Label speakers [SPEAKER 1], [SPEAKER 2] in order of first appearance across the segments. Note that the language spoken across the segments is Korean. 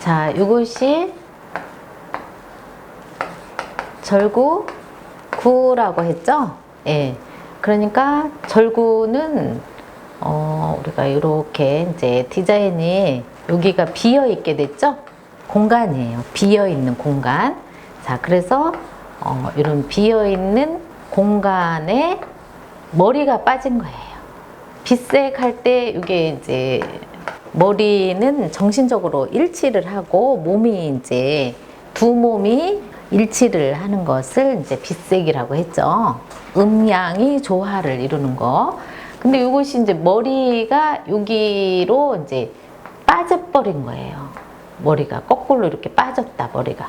[SPEAKER 1] 자, 이것이 절구 9라고 했죠? 예. 그러니까 절구는 우리가 이렇게 이제 디자인이 여기가 비어 있게 됐죠? 공간이에요. 비어 있는 공간. 자, 그래서 이런 비어 있는 공간에 머리가 빠진 거예요. 빗색 할 때 이게 이제 머리는 정신적으로 일치를 하고 몸이 이제 두 몸이 일치를 하는 것을 이제 빗색이라고 했죠. 음양이 조화를 이루는 거. 근데 이것이 이제 머리가 여기로 이제 빠져버린 거예요. 머리가 거꾸로 이렇게 빠졌다, 머리가.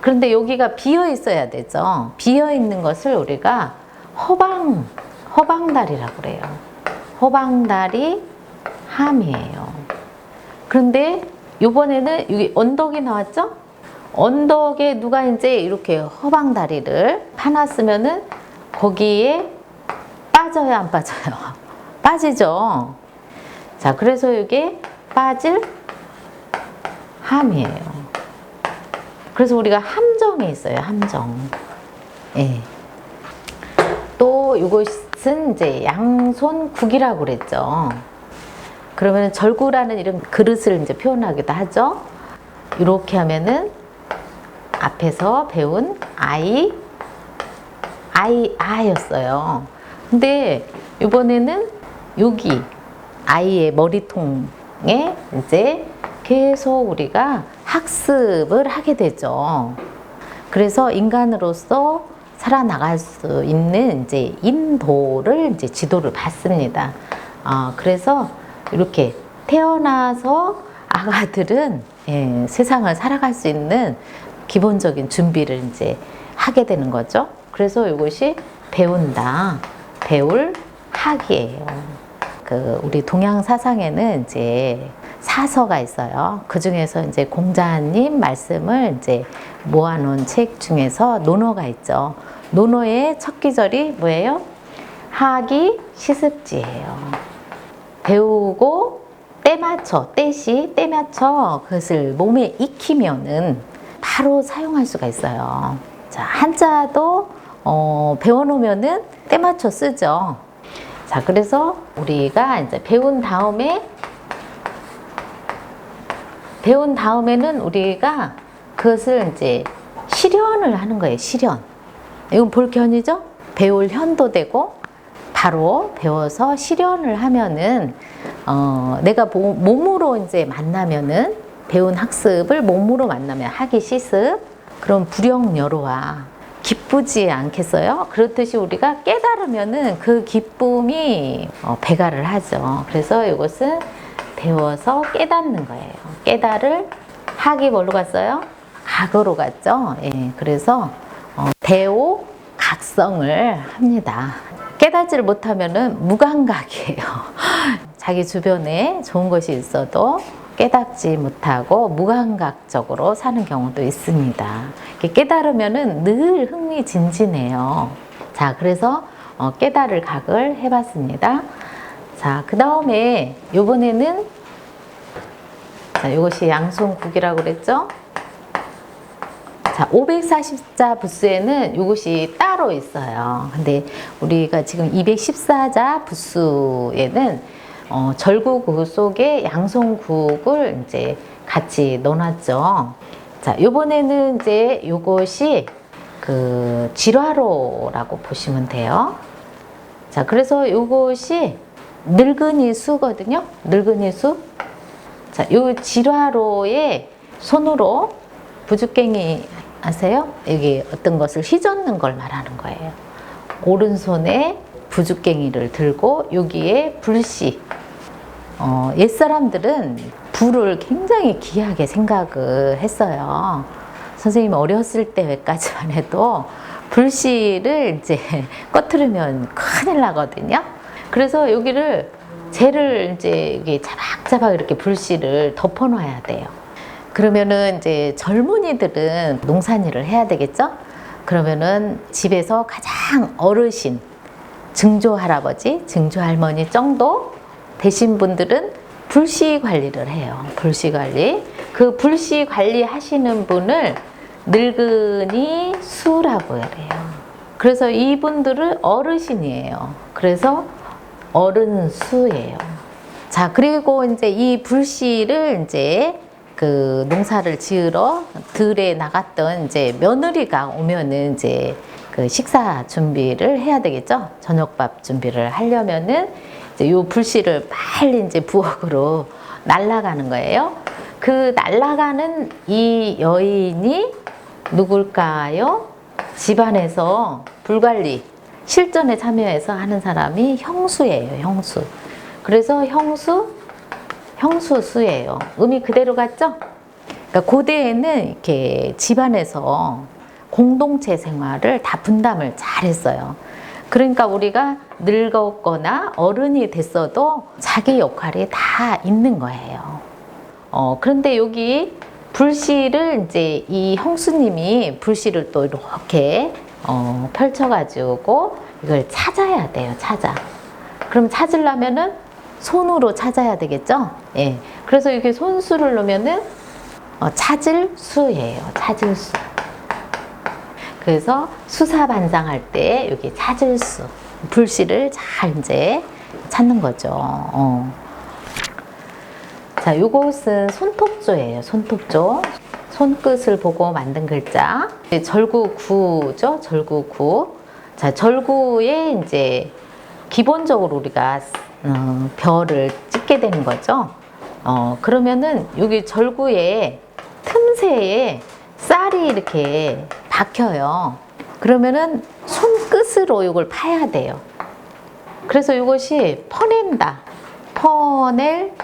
[SPEAKER 1] 그런데 여기가 비어 있어야 되죠. 비어 있는 것을 우리가 허방다리라고 그래요. 허방다리 함이에요. 그런데 이번에는 여기 언덕이 나왔죠? 언덕에 누가 이제 이렇게 허방다리를 파놨으면은 거기에 빠져요, 안 빠져요? 빠지죠. 자, 그래서 이게 빠질 함이에요. 그래서 우리가 함정에 있어요, 함정. 예. 또 이것은 이제 양손국이라고 그랬죠. 그러면 절구라는 이런 그릇을 이제 표현하기도 하죠. 이렇게 하면은 앞에서 배운 아였어요. 근데 이번에는 여기 아이의 머리통에 이제 계속 우리가 학습을 하게 되죠. 그래서 인간으로서 살아나갈 수 있는 이제 인도를 이제 지도를 받습니다. 그래서 이렇게 태어나서 아가들은 세상을 살아갈 수 있는 기본적인 준비를 이제 하게 되는 거죠. 그래서 이것이 배운다, 배울 학이에요. 우리 동양 사상에는 이제 사서가 있어요. 그 중에서 이제 공자님 말씀을 이제 모아놓은 책 중에서 논어가 있죠. 논어의 첫 기절이 뭐예요? 학이 시습지예요. 배우고 때 맞춰 그것을 몸에 익히면은 바로 사용할 수가 있어요. 자, 한자도 배워놓으면은 때 맞춰 쓰죠. 자, 그래서 우리가 이제 배운 다음에는 우리가 그것을 이제 실현을 하는 거예요. 실현. 이건 볼견이죠? 배울 현도 되고 바로 배워서 실현을 하면은 내가 몸으로 이제 만나면은 배운 학습을 몸으로 만나면 학이 시습. 그럼 불영여로와 기쁘지 않겠어요? 그렇듯이 우리가 깨달으면은 그 기쁨이 배가를 하죠. 그래서 이것은 배워서 깨닫는 거예요. 깨달을 학이 뭘로 갔어요? 각으로 갔죠. 예, 그래서 대오각성을 합니다. 깨닫지를 못하면은 무감각이에요. 자기 주변에 좋은 것이 있어도 깨닫지 못하고 무감각적으로 사는 경우도 있습니다. 깨달으면은 늘 흥미진진해요. 자, 그래서 깨달을 각을 해봤습니다. 자, 그 다음에 요번에는 이것이 양손국이라고 그랬죠? 자, 540자 부수에는 이것이 따로 있어요. 근데 우리가 지금 214자 부수에는 절구국 속에 양손국을 이제 같이 넣어놨죠. 자, 요번에는 이제 요것이 질화로라고 보시면 돼요. 자, 그래서 요것이 늙은이 수거든요. 늙은이 수. 자, 요 질화로에 손으로 부죽갱이 아세요? 여기 어떤 것을 휘젓는 걸 말하는 거예요. 오른손에 부죽갱이를 들고 여기에 불씨. 옛사람들은 불을 굉장히 귀하게 생각을 했어요. 선생님이 어렸을 때까지만 해도 불씨를 이제 꺼트리면 큰일 나거든요. 그래서 여기를 쟤를 이제 이게 자박자박 이렇게 불씨를 덮어놔야 돼요. 그러면은 이제 젊은이들은 농산일을 해야 되겠죠? 그러면은 집에서 가장 어르신, 증조할아버지, 증조할머니 정도 되신 분들은 불씨 관리를 해요. 불씨 관리. 그 불씨 관리하시는 분을 늙은이 수라고 해요. 그래서 이분들은 어르신이에요. 그래서 어른수예요. 자, 그리고 이제 이 불씨를 이제 그 농사를 지으러 들에 나갔던 이제 며느리가 오면은 이제 그 식사 준비를 해야 되겠죠. 저녁밥 준비를 하려면은 이제 요 불씨를 빨리 이제 부엌으로 날아가는 거예요. 그 날아가는 이 여인이 누굴까요? 집안에서 불관리, 실전에 참여해서 하는 사람이 형수예요, 형수. 그래서 형수수예요. 의미 그대로 같죠? 그러니까 고대에는 이렇게 집안에서 공동체 생활을 다 분담을 잘 했어요. 그러니까 우리가 늙었거나 어른이 됐어도 자기 역할이 다 있는 거예요. 그런데 여기 불씨를 이제 이 형수님이 불씨를 또 이렇게 펼쳐가지고 이걸 찾아야 돼요. 그럼 찾으려면은 손으로 찾아야 되겠죠? 예. 그래서 이렇게 손수를 놓으면은 찾을 수예요. 찾을 수. 그래서 수사반상할 때 여기 찾을 수. 불씨를 잘 이제 찾는 거죠. 자, 요것은 손톱조예요. 손톱조. 손끝을 보고 만든 글자. 절구구죠. 절구구. 자, 절구에 이제 기본적으로 우리가 별을 찍게 되는 거죠. 그러면은 여기 절구에 틈새에 쌀이 이렇게 박혀요. 그러면은 손끝으로 이걸 파야 돼요. 그래서 이것이 퍼낸다. 퍼낼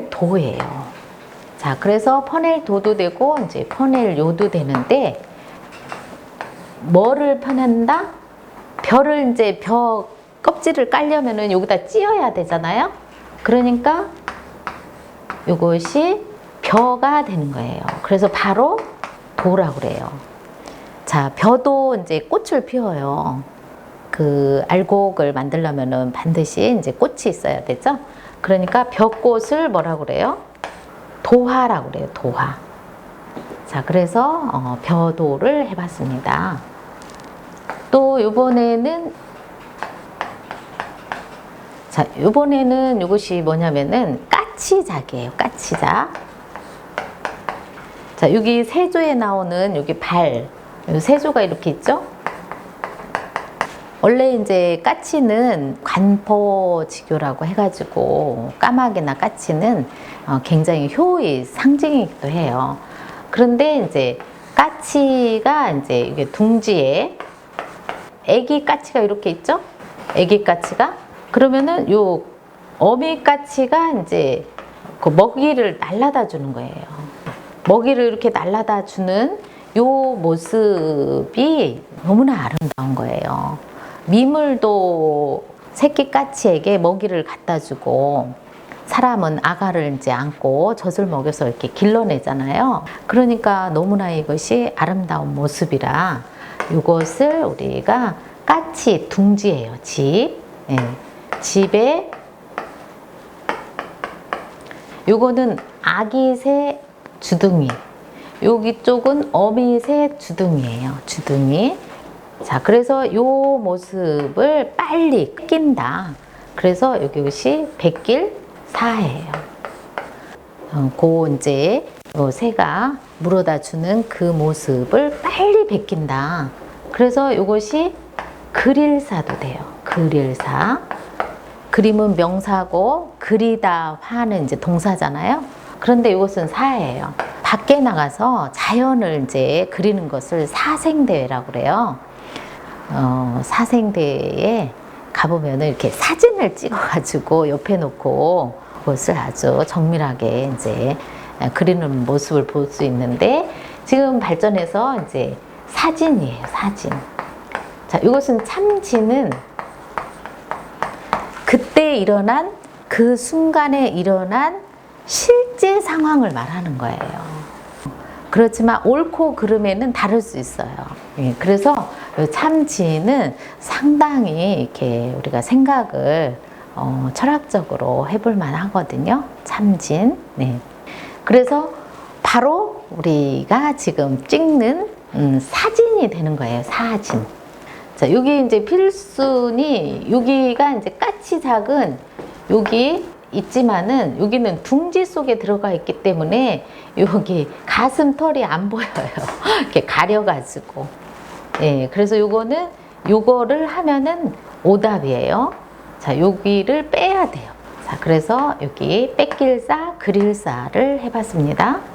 [SPEAKER 1] 도예요. 자, 그래서 퍼낼 도도 되고 이제 퍼낼 요도 되는데 뭐를 퍼낸다? 벼를 이제 벼 껍질을 깔려면은 여기다 찧어야 되잖아요. 그러니까 이것이 벼가 되는 거예요. 그래서 바로 도라고 그래요. 자, 벼도 이제 꽃을 피워요. 그 알곡을 만들려면은 반드시 이제 꽃이 있어야 되죠. 그러니까 벼꽃을 뭐라고 그래요? 도화라고 그래요. 도화. 자, 그래서 벼도를 해봤습니다. 또 이번에는 이것이 뭐냐면은 까치작이에요. 까치작. 자, 여기 세조에 나오는 여기 발, 세조가 이렇게 있죠? 원래 이제 까치는 관포지교라고 해가지고 까마귀나 까치는 굉장히 효의 상징이기도 해요. 그런데 이제 까치가 이제 이게 둥지에 애기 까치가 이렇게 있죠? 애기 까치가 그러면은 요 어미 까치가 이제 그 먹이를 날라다 주는 거예요. 먹이를 이렇게 날라다 주는 요 모습이 너무나 아름다운 거예요. 미물도 새끼 까치에게 먹이를 갖다 주고 사람은 아가를 이제 안고 젖을 먹여서 이렇게 길러내잖아요. 그러니까 너무나 이것이 아름다운 모습이라 이것을 우리가 까치 둥지예요. 집. 예. 집에 요거는 아기 새 주둥이. 여기 쪽은 어미 새 주둥이에요. 주둥이. 자, 그래서 요 모습을 빨리 낀다. 그래서 이것이 백길사예요. 이제 요 새가 물어다 주는 그 모습을 빨리 베낀다. 그래서 이것이 그릴사도 돼요. 그릴사. 그림은 명사고 그리다 화는 이제 동사잖아요. 그런데 이것은 사예요. 밖에 나가서 자연을 이제 그리는 것을 사생대회라고 그래요. 사생대회에 가보면은 이렇게 사진을 찍어가지고 옆에 놓고 그것을 아주 정밀하게 이제 그리는 모습을 볼 수 있는데 지금 발전해서 이제 사진이에요. 사진. 자, 이것은 참지는 그때 일어난 그 순간에 일어난 실제 상황을 말하는 거예요. 그렇지만 옳고 그름에는 다를 수 있어요. 예, 그래서 참지는 상당히 이렇게 우리가 생각을 철학적으로 해볼 만하거든요. 참진. 네. 그래서 바로 우리가 지금 찍는 사진이 되는 거예요. 사진. 자, 여기 이제 필순이 여기가 이제 까치 작은 여기 있지만은 여기는 둥지 속에 들어가 있기 때문에 여기 가슴 털이 안 보여요. 이렇게 가려가지고. 예, 그래서 요거를 하면은 오답이에요. 자, 여기를 빼야 돼요. 자, 그래서 여기 뺏길사, 그릴사를 해봤습니다.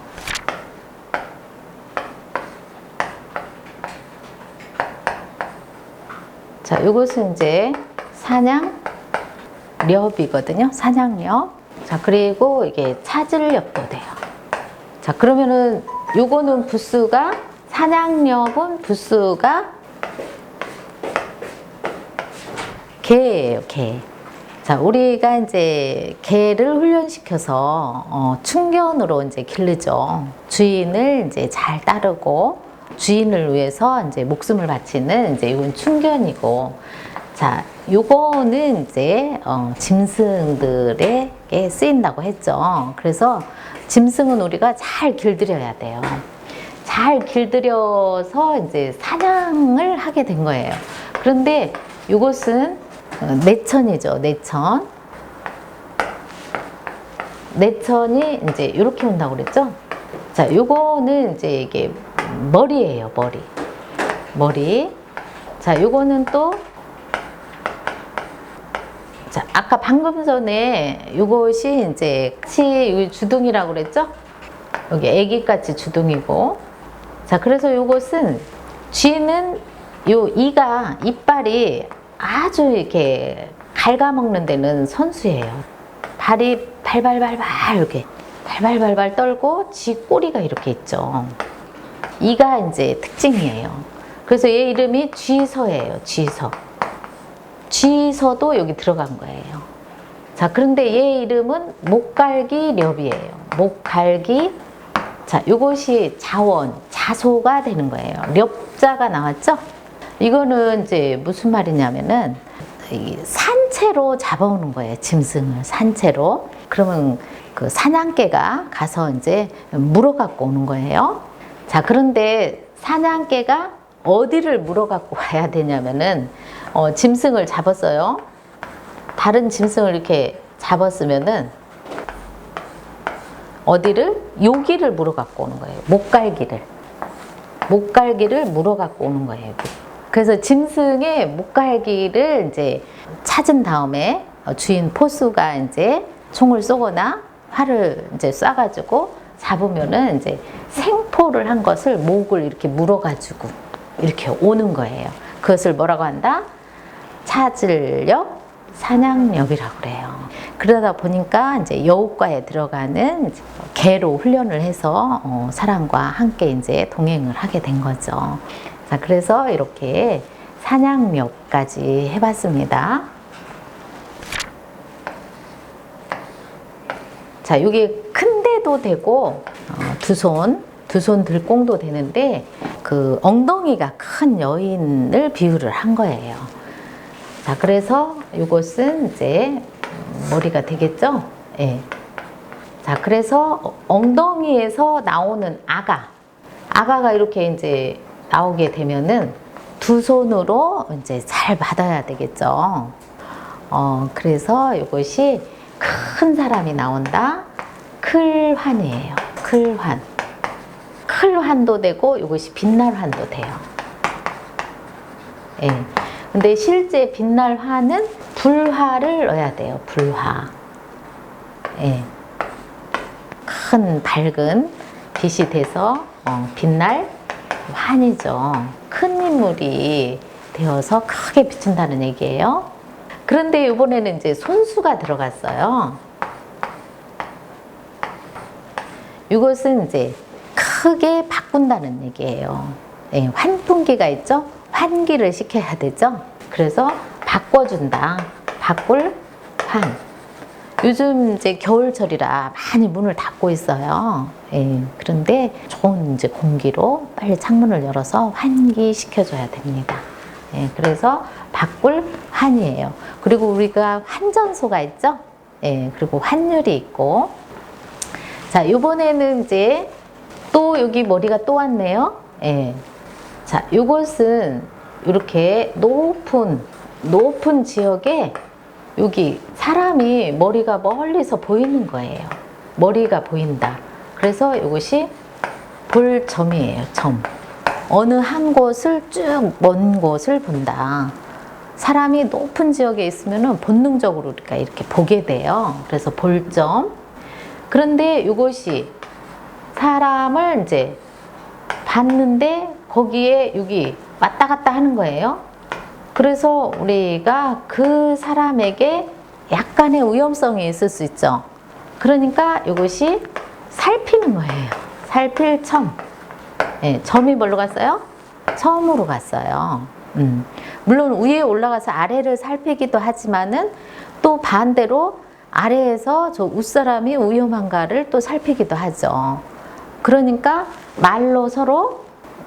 [SPEAKER 1] 자, 요것은 이제 사냥렵이거든요. 사냥렵. 자, 그리고 이게 찾을렵도 돼요. 자, 그러면은 요거는 부수가, 사냥렵은 부수가 개예요, 개. 자, 우리가 이제 개를 훈련시켜서 충견으로 이제 기르죠. 주인을 이제 잘 따르고 주인을 위해서 이제 목숨을 바치는 이제 이건 충견이고, 자, 요거는 이제 짐승들에게 쓰인다고 했죠. 그래서 짐승은 우리가 잘 길들여야 돼요. 잘 길들여서 이제 사냥을 하게 된 거예요. 그런데 요것은 내천이죠. 내천. 내천이 이제 이렇게 온다고 그랬죠. 자, 요거는 이제 이게 머리예요. 머리. 자, 요거는 또, 자, 아까 방금 전에 요것이 이제 같이 주둥이라고 그랬죠. 여기 애기같이 주둥이고. 자, 그래서 요것은 쥐는 요 이빨이 아주 이렇게 갉아먹는 데는 선수예요. 발이 발발발발 이렇게 발발발발 떨고 쥐 꼬리가 이렇게 있죠. 이가 이제 특징이에요. 그래서 얘 이름이 쥐서예요. 쥐서도 여기 들어간 거예요. 자, 그런데 얘 이름은 목갈기렵이에요. 목갈기. 자, 요것이 자원, 자소가 되는 거예요. 렵자가 나왔죠? 이거는 이제 무슨 말이냐면은 산채로 잡아오는 거예요. 짐승을 산채로. 그러면 그 사냥개가 가서 이제 물어 갖고 오는 거예요. 자, 그런데 사냥개가 어디를 물어 갖고 와야 되냐면은 짐승을 잡았어요. 다른 짐승을 이렇게 잡았으면은 어디를? 여기를 물어 갖고 오는 거예요. 목갈기를 물어 갖고 오는 거예요. 그래서 짐승의 목갈기를 이제 찾은 다음에 주인 포수가 이제 총을 쏘거나 활을 이제 쏴가지고 잡으면은 이제 생포를 한 것을 목을 이렇게 물어가지고 이렇게 오는 거예요. 그것을 뭐라고 한다? 찾을렵, 사냥렵이라고 그래요. 그러다 보니까 이제 여우과에 들어가는 개로 훈련을 해서 사람과 함께 이제 동행을 하게 된 거죠. 자, 그래서 이렇게 사냥렵까지 해봤습니다. 자, 이게 큰데도 되고 두 손 들공도 되는데 그 엉덩이가 큰 여인을 비유를 한 거예요. 자, 그래서 이것은 이제 머리가 되겠죠? 예. 자, 그래서 엉덩이에서 나오는 아가가 이렇게 이제 나오게 되면은 두 손으로 이제 잘 받아야 되겠죠. 그래서 이것이 큰 사람이 나온다. 클환이에요. 클환도 되고 이것이 빛날환도 돼요. 예. 근데 실제 빛날환은 불화를 넣어야 돼요. 불화. 예. 큰 밝은 빛이 돼서 빛날 환이죠. 큰 인물이 되어서 크게 비춘다는 얘기예요. 그런데 이번에는 이제 손수가 들어갔어요. 이것은 이제 크게 바꾼다는 얘기예요. 예, 환풍기가 있죠? 환기를 시켜야 되죠? 그래서 바꿔준다. 바꿀 환. 요즘 이제 겨울철이라 많이 문을 닫고 있어요. 예, 그런데 좋은 이제 공기로 빨리 창문을 열어서 환기시켜줘야 됩니다. 예, 그래서 바꿀 환이에요. 그리고 우리가 환전소가 있죠? 예, 그리고 환율이 있고. 자, 이번에는 이제 또 여기 머리가 또 왔네요. 예. 자, 요것은 이렇게 높은 지역에 여기 사람이 머리가 멀리서 보이는 거예요. 머리가 보인다. 그래서 이것이 볼 점이에요. 점. 어느 한 곳을 쭉 먼 곳을 본다. 사람이 높은 지역에 있으면 본능적으로 우리가 이렇게 보게 돼요. 그래서 볼점. 그런데 이것이 사람을 이제 봤는데 거기에 여기 왔다 갔다 하는 거예요. 그래서 우리가 그 사람에게 약간의 위험성이 있을 수 있죠. 그러니까 이것이 살피는 거예요. 살필 점. 네, 점이 뭘로 갔어요? 점으로 갔어요. 물론 위에 올라가서 아래를 살피기도 하지만은 또 반대로 아래에서 저 윗사람이 위험한가를 또 살피기도 하죠. 그러니까 말로 서로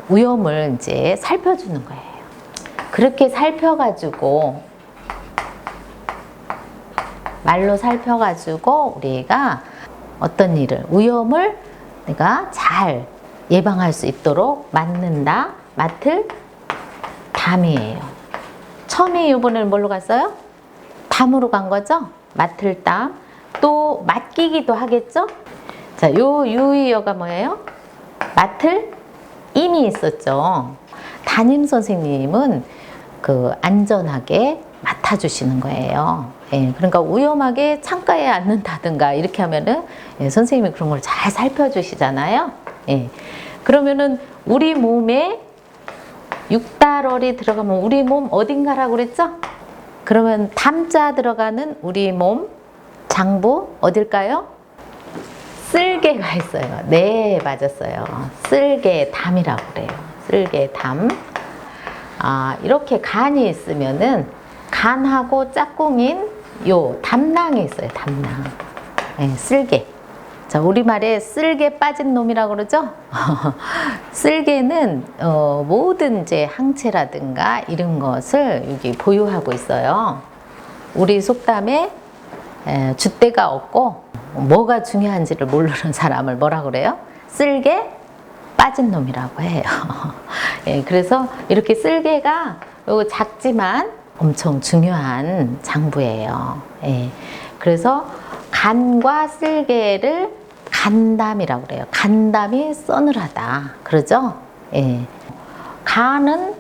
[SPEAKER 1] 위험을 이제 살펴주는 거예요. 그렇게 살펴가지고 말로 살펴가지고 우리가 어떤 일을 위험을 내가 잘 예방할 수 있도록 맡을 담이에요. 처음에 이번에는 뭘로 갔어요? 담으로 간 거죠? 맡을 담. 또 맡기기도 하겠죠? 자, 요 유의어가 뭐예요? 맡을 임이 있었죠. 담임 선생님은 그 안전하게 맡아주시는 거예요. 예, 그러니까 위험하게 창가에 앉는다든가 이렇게 하면은 예, 선생님이 그런 걸 잘 살펴주시잖아요. 예, 그러면은 우리 몸에 육달월이 들어가면 우리 몸 어딘가라고 그랬죠? 그러면 담자 들어가는 우리 몸 장부 어딜까요? 쓸개가 있어요. 네, 맞았어요. 쓸개담이라고 그래요. 쓸개담. 아, 이렇게 간이 있으면은 간하고 짝꿍인 요 담낭이 있어요. 담낭. 네, 쓸개. 자, 우리말에 쓸개 빠진 놈이라고 그러죠? 쓸개는 모든 이제 항체라든가 이런 것을 여기 보유하고 있어요. 우리 속담에 줏대가 없고 뭐가 중요한지를 모르는 사람을 뭐라 그래요? 쓸개 빠진 놈이라고 해요. 예, 그래서 이렇게 쓸개가 작지만 엄청 중요한 장부예요. 예, 그래서 간과 쓸개를 간담이라고 그래요. 간담이 서늘하다. 그러죠? 예. 간은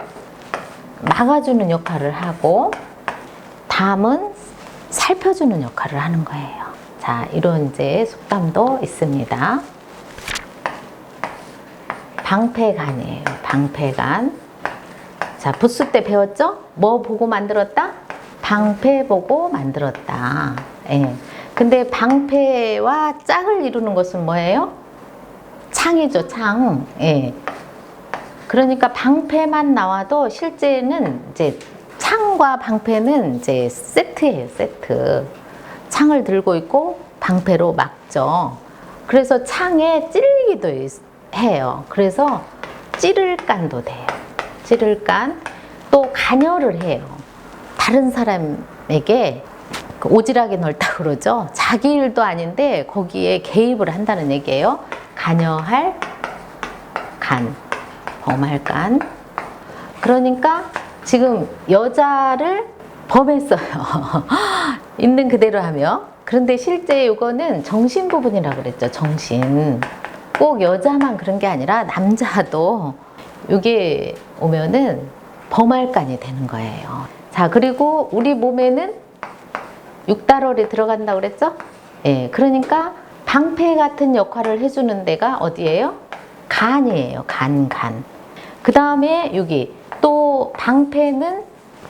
[SPEAKER 1] 막아주는 역할을 하고 담은 살펴주는 역할을 하는 거예요. 자, 이런 이제 속담도 있습니다. 방패간이에요. 방패간. 자, 부수 때 배웠죠? 뭐 보고 만들었다? 방패 보고 만들었다. 예. 근데 방패와 짝을 이루는 것은 뭐예요? 창이죠, 창. 예. 그러니까 방패만 나와도 실제는 이제 창과 방패는 이제 세트예요, 세트. 창을 들고 있고 방패로 막죠. 그래서 창에 찔리기도 해요. 그래서 찌를 간도 돼요. 찌를 간. 또 간여를 해요. 다른 사람에게 오지랖이 넓다고 그러죠. 자기 일도 아닌데 거기에 개입을 한다는 얘기예요. 간여할 간, 범할 간. 그러니까 지금 여자를 범했어요. 있는 그대로 하며. 그런데 실제 이거는 정신 부분이라고 그랬죠. 정신. 꼭 여자만 그런 게 아니라 남자도 이게 오면은 범할 간이 되는 거예요. 자, 그리고 우리 몸에는 육달월이 들어간다고 그랬죠? 예, 그러니까 방패 같은 역할을 해주는 데가 어디예요? 간이에요. 간. 그 다음에 여기 또 방패는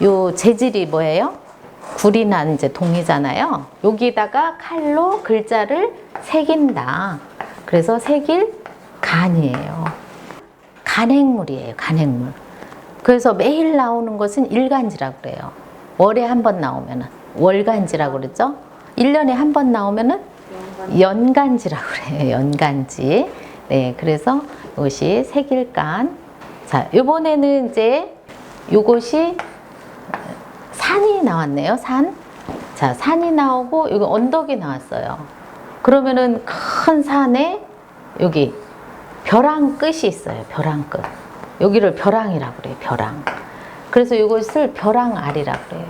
[SPEAKER 1] 요 재질이 뭐예요? 굴이나 이제 동이잖아요. 여기다가 칼로 글자를 새긴다. 그래서 새길 간이에요. 간행물이에요. 간행물. 그래서 매일 나오는 것은 일간지라고 그래요. 월에 한 번 나오면은 월간지라고 그러죠. 1년에 한 번 나오면은 연간지라고 그래요. 연간지. 네, 그래서 이것이 색일간. 자, 이번에는 이제 이것이 산이 나왔네요. 산. 자, 산이 나오고 여기 언덕이 나왔어요. 그러면은 큰 산에 여기 벼랑 끝이 있어요. 벼랑 끝. 여기를 벼랑이라고 그래요. 벼랑. 그래서 이것을 벼랑알이라고 그래요.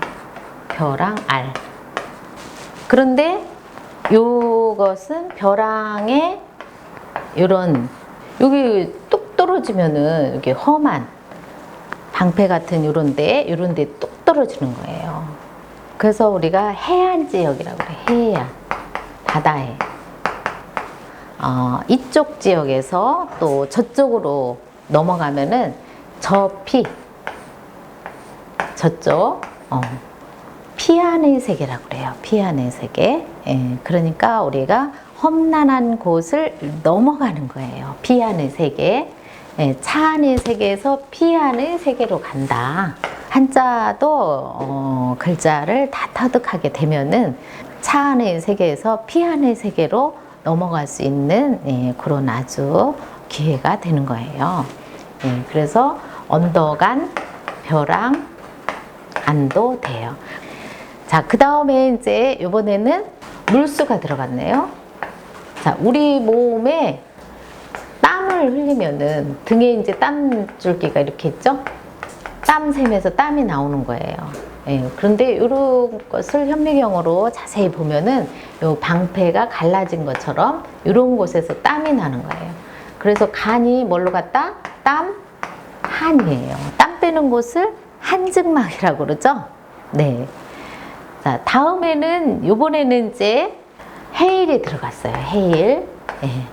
[SPEAKER 1] 벼랑알. 그런데 요것은 벼랑에 요런 여기 뚝 떨어지면은 이게 험한 방패 같은 요런데 뚝 떨어지는 거예요. 그래서 우리가 해안 지역이라고 그래. 해안 바다에 이쪽 지역에서 또 저쪽으로 넘어가면은 저피 저쪽 피안의 세계라고 그래요. 피안의 세계. 예, 그러니까 우리가 험난한 곳을 넘어가는 거예요. 피안의 세계. 예, 차안의 세계에서 피안의 세계로 간다. 한자도 글자를 다 터득하게 되면은 차안의 세계에서 피안의 세계로 넘어갈 수 있는 그런 아주 기회가 되는 거예요. 예, 그래서 언덕안, 벼랑, 안도 돼요. 자, 그 다음에 이제 이번에는 물수가 들어갔네요. 자, 우리 몸에 땀을 흘리면은 등에 이제 땀줄기가 이렇게 있죠? 땀 샘에서 땀이 나오는 거예요. 예, 그런데 이런 것을 현미경으로 자세히 보면은 요 방패가 갈라진 것처럼 이런 곳에서 땀이 나는 거예요. 그래서 간이 뭘로 갔다? 땀, 한이에요. 땀 빼는 곳을 한증막이라고 그러죠? 네. 자, 다음에는, 요번에는 이제 해일이 들어갔어요. 해일. 네.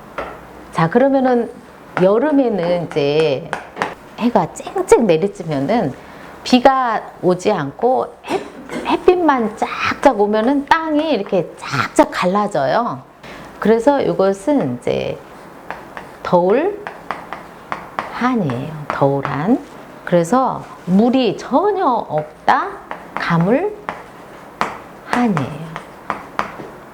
[SPEAKER 1] 자, 그러면은 여름에는 이제 해가 쨍쨍 내리쬐면은 비가 오지 않고 햇빛만 쫙쫙 오면은 땅이 이렇게 쫙쫙 갈라져요. 그래서 이것은 이제 더울 한이에요. 더울 한. 그래서 물이 전혀 없다. 가물 한이에요.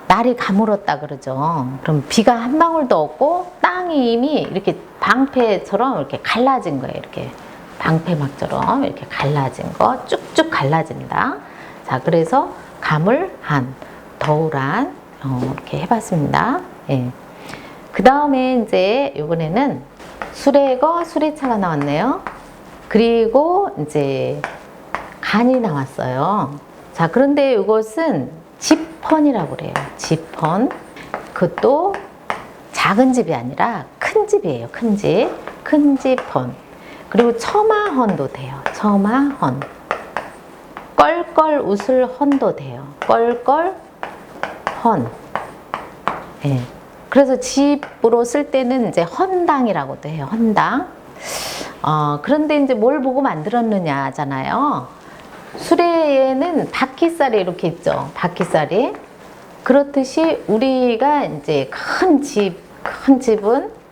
[SPEAKER 1] 날이 가물었다 그러죠. 그럼 비가 한 방울도 없고 땅이 이미 이렇게 방패처럼 이렇게 갈라진 거예요. 이렇게 방패막처럼 이렇게 갈라진 거 쭉쭉 갈라진다. 자, 그래서 가물한, 더울한 이렇게 해봤습니다. 예. 그 다음에 이제 이번에는 수레거, 수레차가 나왔네요. 그리고 이제 간이 나왔어요. 자, 그런데 이것은 집헌이라고 그래요. 집헌. 그것도 작은 집이 아니라 큰 집이에요. 큰 집. 큰 집헌. 그리고 처마헌도 돼요. 처마헌. 껄껄 웃을 헌도 돼요. 껄껄 헌. 예. 그래서 집으로 쓸 때는 이제 헌당이라고도 해요. 헌당. 그런데 이제 뭘 보고 만들었느냐잖아요. 수레에는 바퀴살이 이렇게 있죠. 바퀴살이. 그렇듯이 우리가 이제 큰 집은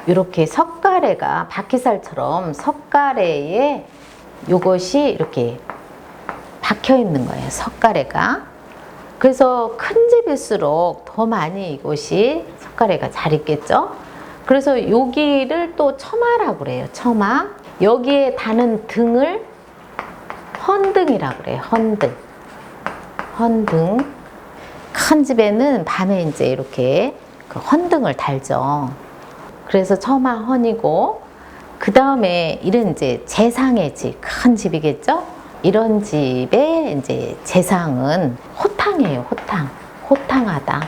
[SPEAKER 1] 이렇게 석가래가 바퀴살처럼 석가래에 요것이 이렇게 박혀 있는 거예요. 석가래가. 그래서 큰 집일수록 더 많이 이곳이 석가래가 잘 있겠죠. 그래서 여기를 또 처마라고 그래요. 처마. 여기에 다는 등을 헌등이라고 그래요. 헌등. 헌등. 큰 집에는 밤에 이제 이렇게 그 헌등을 달죠. 그래서 처마헌이고, 그 다음에 이런 이제 재상의 집, 큰 집이겠죠? 이런 집의 이제 재상은 호탕이에요. 호탕. 호탕하다.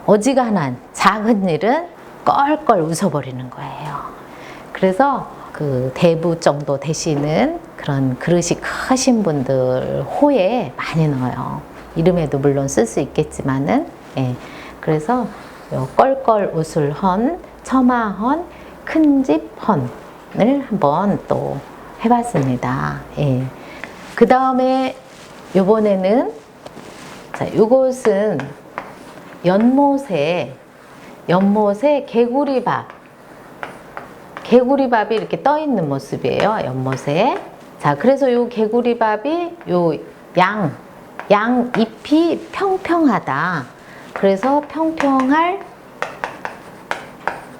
[SPEAKER 1] 어지간한 작은 일은 껄껄 웃어버리는 거예요. 그래서 그 대부 정도 되시는 그런 그릇이 크신 분들 호에 많이 넣어요. 이름에도 물론 쓸 수 있겠지만은, 예. 그래서 요 껄껄 웃을 헌, 처마헌, 큰집 헌을 한번 또 해봤습니다. 예. 그 다음에 요번에는, 자, 요것은 연못에 개구리밥. 개구리밥이 이렇게 떠 있는 모습이에요. 연못에. 자, 그래서 요 개구리밥이 요 양 잎이 평평하다. 그래서 평평할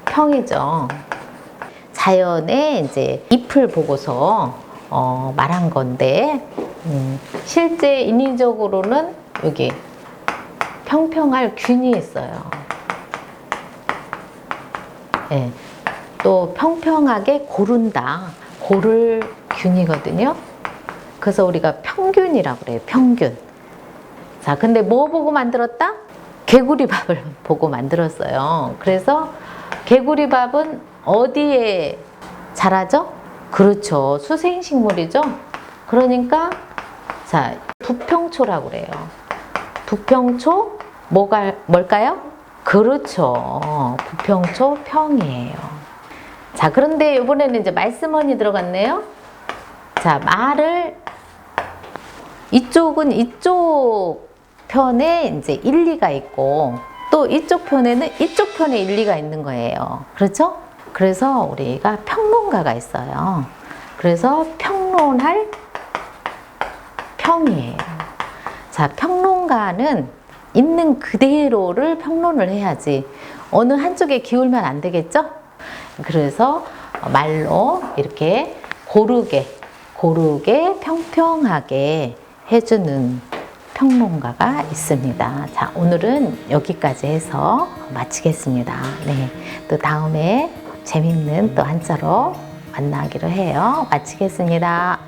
[SPEAKER 1] 평이죠. 자연의 이제 잎을 보고서 말한 건데, 실제 인위적으로는 여기 평평할 균이 있어요. 예. 또 평평하게 고른다. 고를 균이거든요. 그래서 우리가 평균이라고 그래요. 평균. 자, 근데 뭐 보고 만들었다? 개구리밥을 보고 만들었어요. 그래서 개구리밥은 어디에 자라죠? 그렇죠. 수생식물이죠. 그러니까 자, 부평초라고 그래요. 부평초 뭘까요? 그렇죠. 부평초 평이에요. 자, 그런데 이번에는 이제 말씀원이 들어갔네요. 자, 말을 이쪽은 이쪽 편에 이제 일리가 있고 또 이쪽 편에는 이쪽 편에 일리가 있는 거예요. 그렇죠? 그래서 우리가 평론가가 있어요. 그래서 평론할 평이에요. 자, 평론가는 있는 그대로를 평론을 해야지 어느 한쪽에 기울면 안 되겠죠? 그래서 말로 이렇게 고르게 평평하게 해주는 평론가가 있습니다. 자, 오늘은 여기까지 해서 마치겠습니다. 네, 또 다음에 재밌는 또 한자로 만나기로 해요. 마치겠습니다.